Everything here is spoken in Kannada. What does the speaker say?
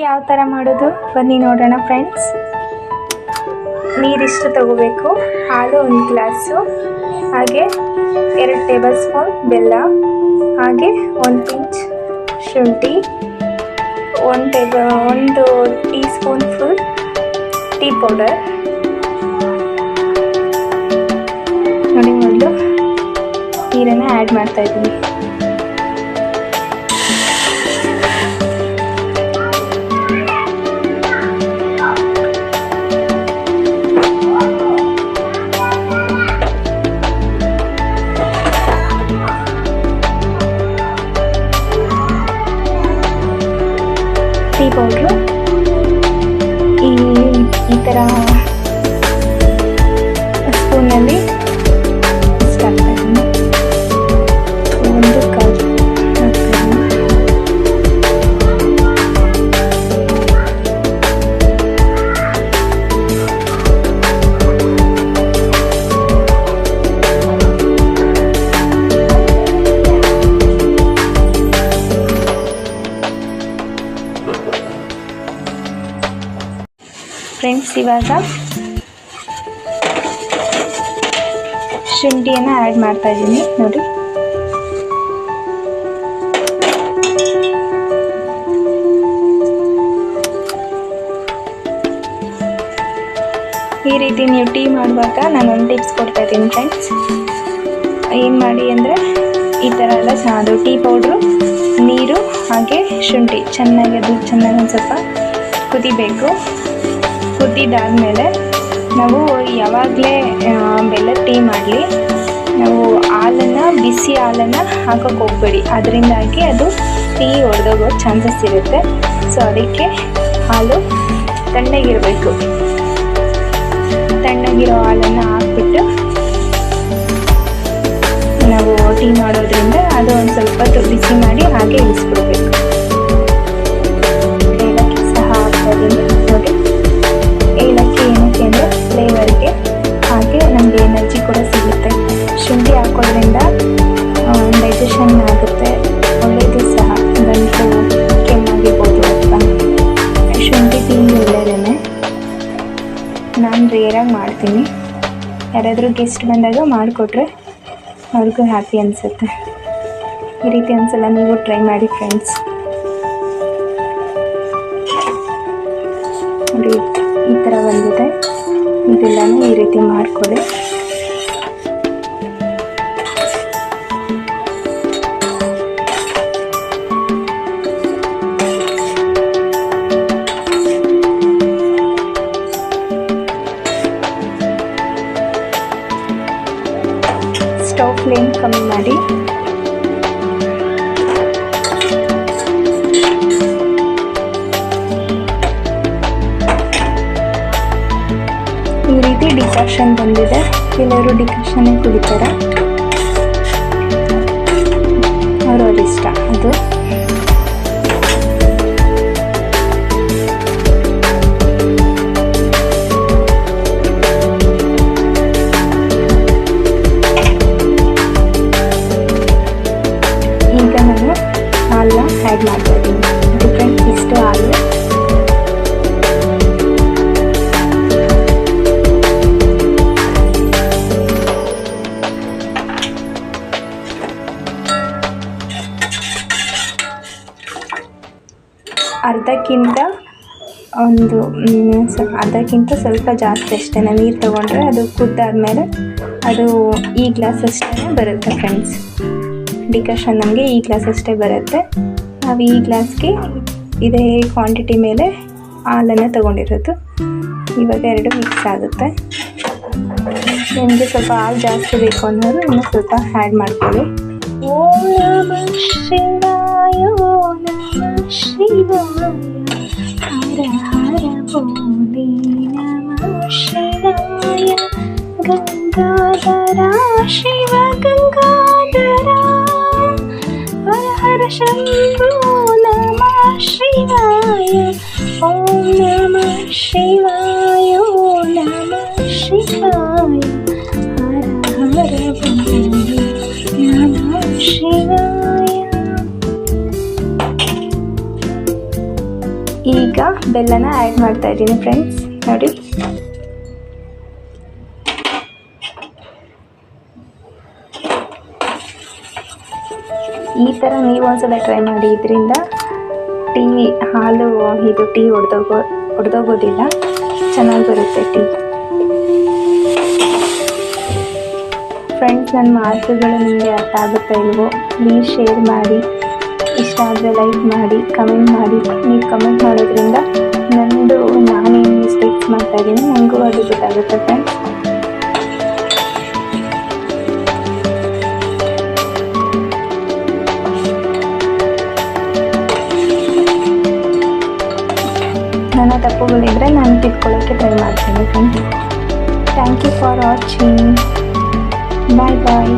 ಯಾವ ಥರ ಮಾಡೋದು ಬನ್ನಿ ನೋಡೋಣ ಫ್ರೆಂಡ್ಸ್. ನೀರಿಷ್ಟು ತಗೋಬೇಕು, ಹಾಲು 1 ಗ್ಲಾಸು, ಹಾಗೆ 2 ಟೇಬಲ್ ಸ್ಪೂನ್ ಬೆಲ್ಲ, ಹಾಗೆ 1 ಪಿಂಚ್ ಶುಂಠಿ, 1 tea spoon full tea powder. ನೋಡಿ, ಮೊದಲು ನೀರನ್ನು ಆ್ಯಡ್ ಮಾಡ್ತಾ ಇದ್ದೀನಿ. ಟೀ ಪೌಡ್ರು ಈ ಥರ ಸ್ಪೂನಲ್ಲಿ ಇಷ್ಟ ಹಾಕ್ತಾಯಿದ್ದೀನಿ. 1 ಕಾಲು ಹಾಕ್ತಾಯಿದ್ದೀನಿ. ಫ್ರೆಂಡ್ಸ್, ಇವಾಗ ಶುಂಠಿಯನ್ನು ಆ್ಯಡ್ ಮಾಡ್ತಾ ಇದ್ದೀನಿ. ನೋಡಿ, ಈ ರೀತಿ ನೀವು ಟೀ ಮಾಡುವಾಗ ನಾನು ಒಂದು ಟಿಪ್ಸ್ ಕೊಡ್ತಾ ಇದ್ದೀನಿ ಫ್ರೆಂಡ್ಸ್. ಏನು ಮಾಡಿ ಅಂದರೆ, ಈ ಥರ ಎಲ್ಲ ಅದು ಟೀ ಪೌಡ್ರು, ನೀರು ಹಾಗೆ ಶುಂಠಿ ಚೆನ್ನಾಗಿ ಒಂದು ಸ್ವಲ್ಪ ಕುದಿಬೇಕು. ಕುದಿದಾದ್ಮೇಲೆ ನಾವು ಯಾವಾಗಲೇ ಬೆಲ್ಲ ಟೀ ಮಾಡಲಿ, ನಾವು ಬಿಸಿ ಹಾಲನ್ನು ಹಾಕೋಕ್ಕೆ ಹೋಗಬೇಡಿ. ಅದರಿಂದಾಗಿ ಅದು ಟೀ ಒಡೆದೋಗೋ ಚಾನ್ಸಸ್ ಇರುತ್ತೆ. ಸೊ ಅದಕ್ಕೆ ಹಾಲು ತಣ್ಣಗಿರಬೇಕು. ತಣ್ಣಗಿರೋ ಹಾಲನ್ನು ಹಾಕ್ಬಿಟ್ಟು ನಾವು ಟೀ ಮಾಡೋದ್ರಿಂದ ಅದು ಒಂದು ಸ್ವಲ್ಪ ಬಿಸಿ ಮಾಡಿ ಹಾಗೆ ಇಳಿಸ್ಬಿಡ್ಬೇಕು. ಏಲಕ್ಕಿ ಸಹ ಹಾಕ್ತಾ ಇದ್ದೀನಿ. ನೋಡಿ, ಏಲಕ್ಕಿ ಏನಕ್ಕೆ ಅಂದರೆ ಫ್ಲೇವರ್ಗೆ, ಹಾಗೆ ನಮಗೆ ಎನರ್ಜಿ ಕೂಡ ಸಿಗುತ್ತೆ. ಶುಂಠಿ ಹಾಕೋದ್ರಿಂದ ಡೈಜೆಷನ್ ಆಗುತ್ತೆ, ಒಳ್ಳೆಯದು ಸಹ. ಗಂಟು ಕೆಮ್ಮಾಗಿರ್ಬೋದು ಅಥವಾ ಶುಂಠಿ ತಿಂದು ಒಳ್ಳೆಯದೇ. ನಾನು ರೇರಾಗಿ ಮಾಡ್ತೀನಿ. ಯಾರಾದರೂ ಗೆಸ್ಟ್ ಬಂದಾಗ ಮಾಡಿಕೊಟ್ರೆ ಅವ್ರಿಗೂ ಹ್ಯಾಪಿ ಅನಿಸುತ್ತೆ. ಈ ರೀತಿ ಒಂದ್ಸಲ ನೀವು ಟ್ರೈ ಮಾಡಿ ಫ್ರೆಂಡ್ಸ್. ನೋಡಿ, ಈ ಥರ ಬಂದಿದೆ. ಇದೆಲ್ಲನೂ ಈ ರೀತಿ ಮಾಡಿಕೊಡಿ. ಸ್ಟವ್ ಫ್ಲೇಮ್ ಕಮ್ಮಿ ಮಾಡಿ ಈ ರೀತಿ ಡಿಕಾಷನ್ ಬಂದಿದೆ. ಕೆಲವರು ಡಿಕಾಷನ್ನೇ ಕುಡಿತಾರೆ, ಅವ್ರವ್ರ ಇಷ್ಟ ಅದು. ಈಗ ನಾನು ಹಾಲನ್ನ ಆ್ಯಡ್ ಮಾಡ್ತಾ ಇದ್ದೀನಿ. ಡಿಫ್ರೆಂಟ್ ಇಷ್ಟು ಹಾಲು. ಅರ್ಧಕ್ಕಿಂತ ಸ್ವಲ್ಪ ಜಾಸ್ತಿ ಅಷ್ಟೇ ನೀರು ತೊಗೊಂಡ್ರೆ ಅದು ಕುದ್ದಾದ್ಮೇಲೆ ಅದು ಈ ಗ್ಲಾಸ್ ಅಷ್ಟೇ ಬರುತ್ತೆ ಫ್ರೆಂಡ್ಸ್. ಡಿಕಾಷನ್ ನಮಗೆ ಈ ಗ್ಲಾಸ್ ಅಷ್ಟೇ ಬರುತ್ತೆ. ನಾವು ಈ ಗ್ಲಾಸ್ಗೆ ಇದೇ ಕ್ವಾಂಟಿಟಿ ಮೇಲೆ ಹಾಲನ್ನು ತೊಗೊಂಡಿರೋದು. ಇವಾಗ 2 ಮಿಕ್ಸ್ ಆಗುತ್ತೆ. ನಿಮಗೆ ಸ್ವಲ್ಪ ಹಾಲು ಜಾಸ್ತಿ ಬೇಕು ಅನ್ನೋರು ಇನ್ನೂ ಸ್ವಲ್ಪ ಆ್ಯಡ್ ಮಾಡ್ಕೊಳ್ಳಿ. ಓಂ ನಮಃ ಶಿವಾಯ, ಓಂ ನಮಃ ಶಿವಾಯ, ಹರ ಹರ ಭೋಲೆ ನಮಃ ಶಿವಾಯ, ಗಂಗಾಧರ ಶಿವ ಗಂಗಾಧರ, ಹರ ಹರ ಶಂಭೋ ನಮಃ ಶಿವಾಯ, ಓಂ ನಮಃ ಶಿವಾಯ, ಓಂ ನಮಃ ಶಿವಾಯ, ಹರ ಹರ ಭೋಲೆ ನಮಃ ಶಿವಾಯ. ಈ ಈಗ ಬೆಲ್ಲನ ಆ್ಯಡ್ ಮಾಡ್ತಾ ಇದ್ದೀನಿ ಫ್ರೆಂಡ್ಸ್. ನೋಡಿ, ಈ ಥರ ನೀವು ಒಂದ್ಸಲ ಟ್ರೈ ಮಾಡಿ. ಇದರಿಂದ ಹಾಲು ಇದು ಟೀ ಒಡೆದೋಗೋದಿಲ್ಲ, ಚೆನ್ನಾಗಿ ಬರುತ್ತೆ ಟೀ. ಫ್ರೆಂಡ್ಸ್, ನನ್ನ ಮಾತುಗಳು ನಿಮಗೆ ಅರ್ಥ ಆಗುತ್ತಾ ಇಲ್ವೋ? ಪ್ಲೀಸ್ ಶೇರ್ ಮಾಡಿ, ಇಷ್ಟ ಆದರೆ ಲೈಕ್ ಮಾಡಿ, ಕಮೆಂಟ್ ಮಾಡಿ. ನೀವು ಕಮೆಂಟ್ ಮಾಡೋದ್ರಿಂದ ನಾನೇನು ಮಿಸ್ಟೇಕ್ಸ್ ಮಾಡ್ತಾ ಇದ್ದೀನಿ ನನಗೂ ಅದು ಗೊತ್ತಾಗುತ್ತೆ ಫ್ರೆಂಡ್ಸ್. ನನ್ನ ತಪ್ಪುಗಳಿದ್ರೆ ನಾನು ತಿದ್ಕೊಳ್ಳೋಕ್ಕೆ ಟ್ರೈ ಮಾಡ್ತೀನಿ friends. Thank you for watching. Bye bye.